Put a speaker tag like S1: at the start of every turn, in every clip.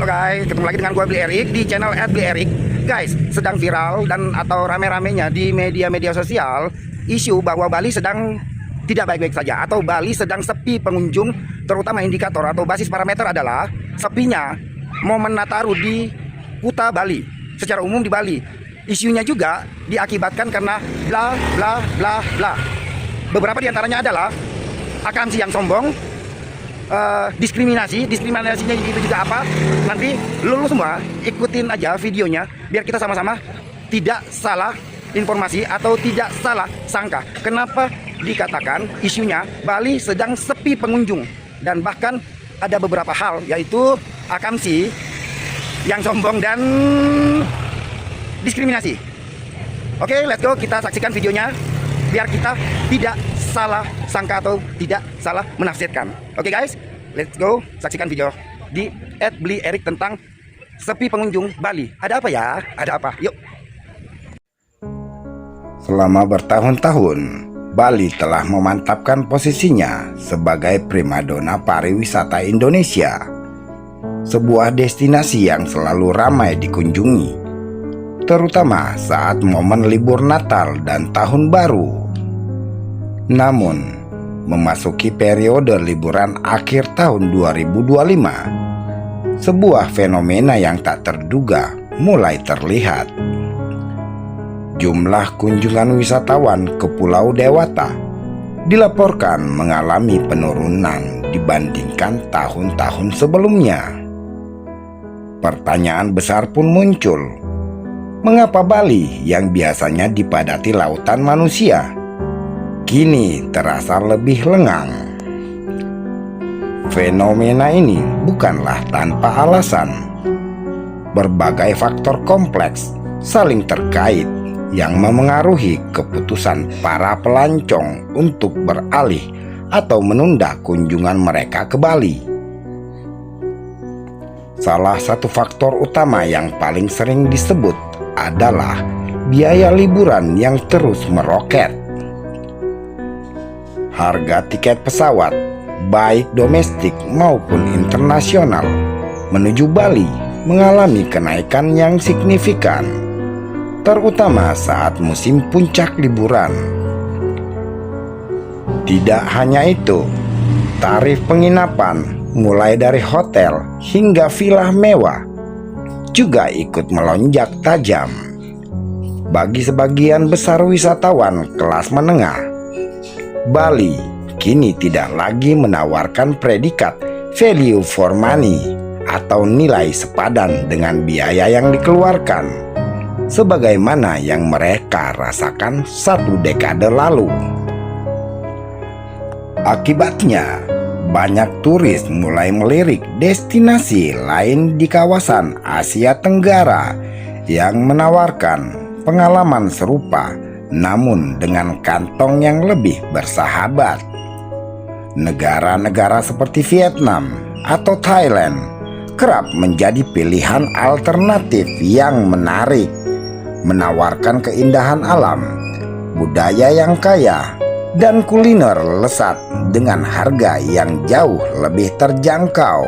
S1: Halo guys, ketemu lagi dengan gue Bli Erik di channel @blierik. Guys, sedang viral dan atau rame-ramenya di media-media sosial isu bahwa Bali sedang tidak baik-baik saja atau Bali sedang sepi pengunjung, terutama indikator atau basis parameter adalah sepinya momen Nataru di Kuta Bali, secara umum di Bali. Isunya juga diakibatkan karena bla bla bla bla. Beberapa diantaranya adalah akamsi yang sombong, diskriminasinya itu juga apa, nanti lu semua ikutin aja videonya biar kita sama-sama tidak salah informasi atau tidak salah sangka. Kenapa dikatakan isunya Bali sedang sepi pengunjung, dan bahkan ada beberapa hal yaitu akamsi yang sombong dan diskriminasi. Oke, let's go, kita saksikan videonya biar kita tidak salah sangka atau tidak salah menafsirkan. Oke guys, let's go saksikan video di @blierik tentang sepi pengunjung Bali. Ada apa ya? Ada apa? Yuk.
S2: Selama bertahun-tahun, Bali telah memantapkan posisinya sebagai primadona pariwisata Indonesia. Sebuah destinasi yang selalu ramai dikunjungi, terutama saat momen libur Natal dan Tahun Baru. Namun, memasuki periode liburan akhir tahun 2025, sebuah fenomena yang tak terduga mulai terlihat. Jumlah kunjungan wisatawan ke Pulau Dewata dilaporkan mengalami penurunan dibandingkan tahun-tahun sebelumnya. Pertanyaan besar pun muncul. Mengapa Bali yang biasanya dipadati lautan manusia kini terasa lebih lengang? Fenomena ini bukanlah tanpa alasan. Berbagai faktor kompleks saling terkait yang memengaruhi keputusan para pelancong untuk beralih atau menunda kunjungan mereka ke Bali. Salah satu faktor utama yang paling sering disebut adalah biaya liburan yang terus meroket. Harga tiket pesawat, baik domestik maupun internasional, menuju Bali mengalami kenaikan yang signifikan, terutama saat musim puncak liburan. Tidak hanya itu, tarif penginapan mulai dari hotel hingga villa mewah juga ikut melonjak tajam. Bagi sebagian besar wisatawan kelas menengah, Bali kini tidak lagi menawarkan predikat value for money atau nilai sepadan dengan biaya yang dikeluarkan, sebagaimana yang mereka rasakan satu dekade lalu. Akibatnya, banyak turis mulai melirik destinasi lain di kawasan Asia Tenggara yang menawarkan pengalaman serupa, namun dengan kantong yang lebih bersahabat. Negara-negara seperti Vietnam atau Thailand kerap menjadi pilihan alternatif yang menarik, menawarkan keindahan alam, budaya yang kaya, dan kuliner lezat dengan harga yang jauh lebih terjangkau.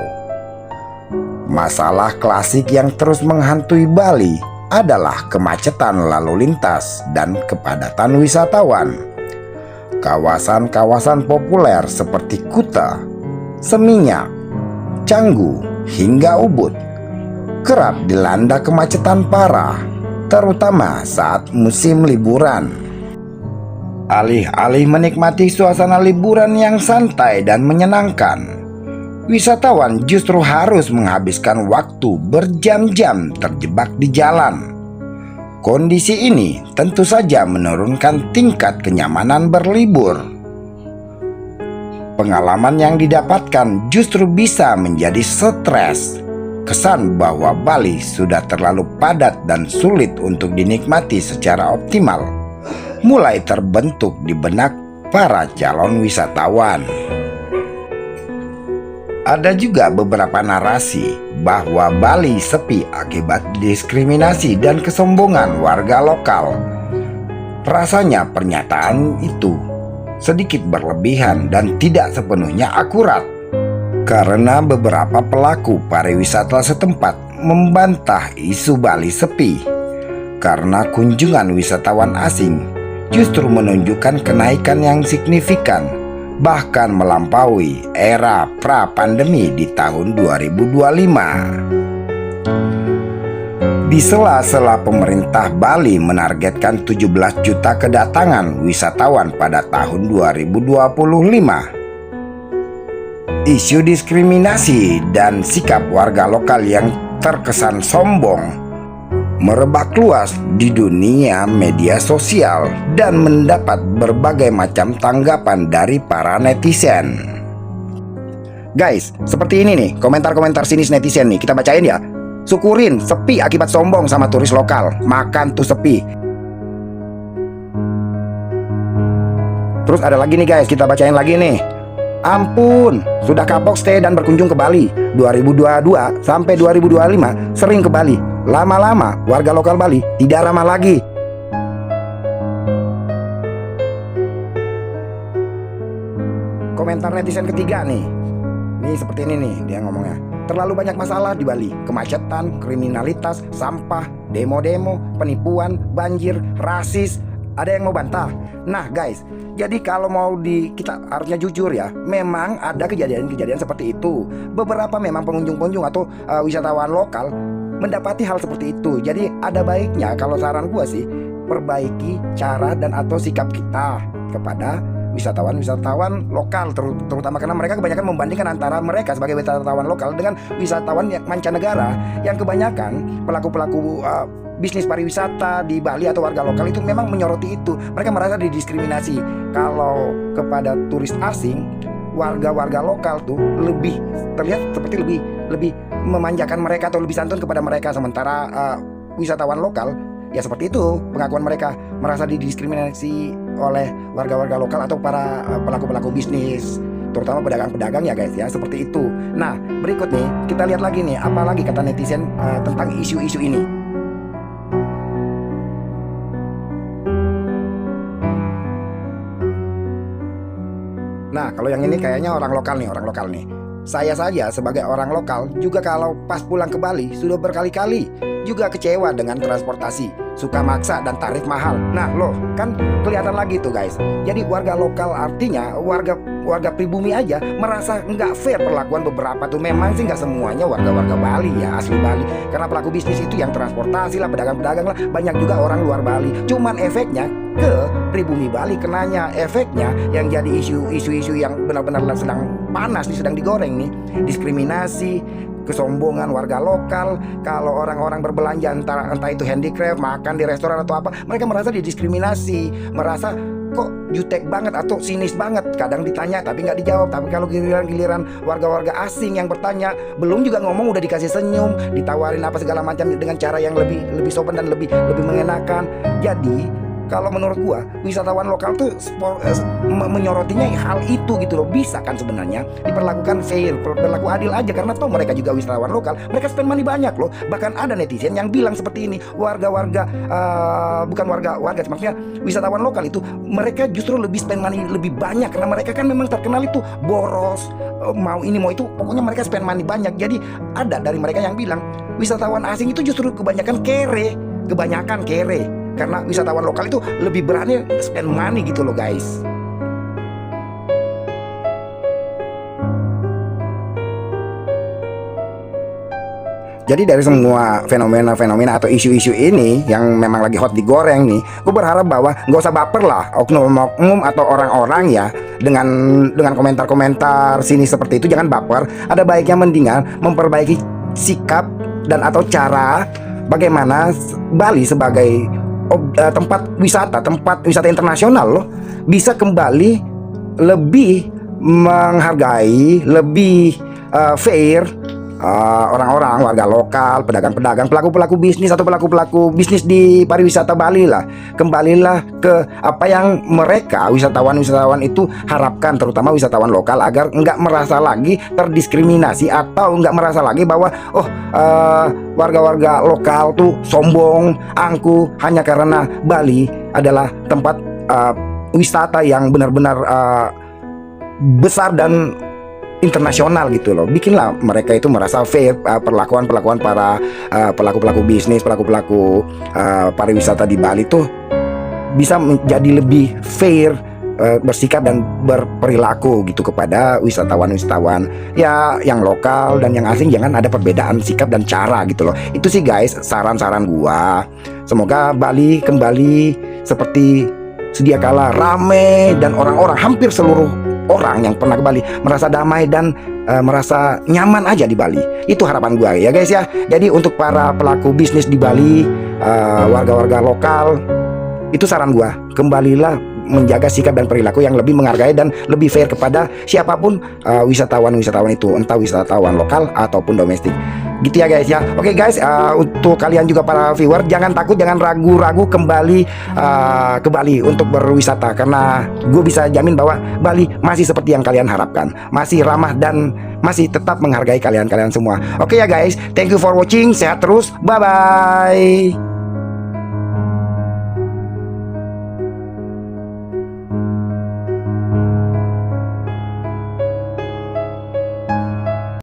S2: Masalah klasik yang terus menghantui Bali adalah kemacetan lalu lintas dan kepadatan wisatawan. Kawasan-kawasan populer seperti Kuta, Seminyak, Canggu, hingga Ubud kerap dilanda kemacetan parah, terutama saat musim liburan. Alih-alih menikmati suasana liburan yang santai dan menyenangkan, wisatawan justru harus menghabiskan waktu berjam-jam terjebak di jalan. Kondisi ini tentu saja menurunkan tingkat kenyamanan berlibur. Pengalaman yang didapatkan justru bisa menjadi stres. Kesan bahwa Bali sudah terlalu padat dan sulit untuk dinikmati secara optimal mulai terbentuk di benak para calon wisatawan. Ada juga beberapa narasi bahwa Bali sepi akibat diskriminasi dan kesombongan warga lokal. Rasanya pernyataan itu sedikit berlebihan dan tidak sepenuhnya akurat. karena beberapa pelaku pariwisata setempat membantah isu Bali sepi karena kunjungan wisatawan asing justru menunjukkan kenaikan yang signifikan, bahkan melampaui era pra-pandemi di tahun 2025. Di sela-sela pemerintah Bali menargetkan 17 juta kedatangan wisatawan pada tahun 2025. Isu diskriminasi dan sikap warga lokal yang terkesan sombong merebak luas di dunia media sosial dan mendapat berbagai macam tanggapan dari para netizen. Guys, seperti ini nih komentar-komentar sinis netizen nih, kita bacain ya. Syukurin sepi akibat sombong sama turis lokal, makan tuh sepi. Terus ada lagi nih guys, kita bacain lagi nih. Ampun, sudah kapok stay dan berkunjung ke Bali 2022 sampai 2025 sering ke Bali. Lama-lama warga lokal Bali tidak ramah lagi. Komentar netizen ketiga nih. Nih seperti ini nih dia ngomongnya. Terlalu banyak masalah di Bali, kemacetan, kriminalitas, sampah, demo-demo, penipuan, banjir, rasis. Ada yang mau bantah? Nah guys, jadi kalau mau kita harusnya jujur ya, memang ada kejadian-kejadian seperti itu. Beberapa memang pengunjung-pengunjung atau wisatawan lokal mendapati hal seperti itu. Jadi ada baiknya kalau saran gua sih, perbaiki cara dan atau sikap kita kepada wisatawan lokal, terutama karena mereka kebanyakan membandingkan antara mereka sebagai wisatawan lokal dengan wisatawan yang mancanegara, yang kebanyakan pelaku-pelaku bisnis pariwisata di Bali atau warga lokal itu memang menyoroti itu. Mereka merasa didiskriminasi. Kalau kepada turis asing, warga-warga lokal tuh lebih terlihat seperti lebih memanjakan mereka atau lebih santun kepada mereka, sementara wisatawan lokal ya seperti itu pengakuan mereka, merasa didiskriminasi oleh warga-warga lokal atau para pelaku-pelaku bisnis, terutama pedagang-pedagang ya guys ya, seperti itu. Nah berikut nih kita lihat lagi nih apa lagi kata netizen tentang isu-isu ini. Nah kalau yang ini kayaknya orang lokal nih. Saya saja sebagai orang lokal juga kalau pas pulang ke Bali sudah berkali-kali juga kecewa dengan transportasi, suka maksa dan tarif mahal. Nah loh kan kelihatan lagi tuh guys. Jadi warga lokal artinya warga pribumi aja merasa nggak fair perlakuan beberapa tuh. Memang sih nggak semuanya warga-warga Bali ya, asli Bali. Karena pelaku bisnis itu yang transportasi lah, pedagang-pedagang lah, banyak juga orang luar Bali. Cuman efeknya ke pribumi Bali kenanya, efeknya yang jadi isu-isu yang benar-benar sedang panas nih, sedang digoreng nih, diskriminasi, kesombongan warga lokal. Kalau orang-orang berbelanja entah itu handicraft, makan di restoran atau apa, mereka merasa didiskriminasi, merasa kok jutek banget atau sinis banget. Kadang ditanya tapi nggak dijawab. Tapi kalau giliran warga-warga asing yang bertanya, belum juga ngomong udah dikasih senyum, ditawarin apa segala macam dengan cara yang lebih sopan dan lebih mengenakan. Jadi kalau menurut gua wisatawan lokal tuh menyorotinya hal itu gitu loh. Bisa kan sebenarnya diperlakukan fair, berlaku adil aja, karena toh mereka juga wisatawan lokal, mereka spend money banyak loh. Bahkan ada netizen yang bilang seperti ini, warga-warga bukan warga maksudnya wisatawan lokal itu mereka justru lebih spend money lebih banyak karena mereka kan memang terkenal itu boros, mau ini mau itu, pokoknya mereka spend money banyak. Jadi ada dari mereka yang bilang wisatawan asing itu justru kebanyakan kere karena wisatawan lokal itu lebih berani spend money gitu loh guys. Jadi dari semua fenomena atau isu-isu ini yang memang lagi hot digoreng nih, gue berharap bahwa nggak usah baper lah oknum-oknum atau orang-orang ya dengan komentar-komentar sini seperti itu. Jangan baper. Ada baiknya mendingan memperbaiki sikap dan atau cara bagaimana Bali sebagai tempat wisata internasional loh bisa kembali lebih menghargai, lebih fair orang-orang warga lokal, pedagang-pedagang, pelaku-pelaku bisnis atau pelaku-pelaku bisnis di pariwisata Bali lah. Kembalilah ke apa yang mereka wisatawan-wisatawan itu harapkan, terutama wisatawan lokal, agar nggak merasa lagi terdiskriminasi atau nggak merasa lagi bahwa warga-warga lokal tuh sombong, angkuh hanya karena Bali adalah tempat wisata yang benar-benar besar dan internasional gitu loh. Bikinlah mereka itu merasa fair, perlakuan para pelaku-pelaku bisnis, pelaku-pelaku pariwisata di Bali tuh bisa menjadi lebih fair, bersikap dan berperilaku gitu kepada wisatawan-wisatawan ya, yang lokal dan yang asing. Jangan ada perbedaan sikap dan cara gitu loh. Itu sih guys saran-saran gua. Semoga Bali kembali seperti sedia kala, rame, dan orang-orang, hampir seluruh orang yang pernah ke Bali merasa damai dan merasa nyaman aja di Bali. Itu harapan gua ya guys ya. Jadi untuk para pelaku bisnis di Bali, warga-warga lokal, itu saran gua, kembalilah menjaga sikap dan perilaku yang lebih menghargai dan lebih fair kepada siapapun wisatawan-wisatawan itu, entah wisatawan lokal ataupun domestik. Gitu ya guys ya. Oke guys, untuk kalian juga para viewer, jangan takut, jangan ragu-ragu kembali ke Bali untuk berwisata, karena gue bisa jamin bahwa Bali masih seperti yang kalian harapkan, masih ramah dan masih tetap menghargai kalian semua. Oke ya guys, thank you for watching, sehat terus, bye bye.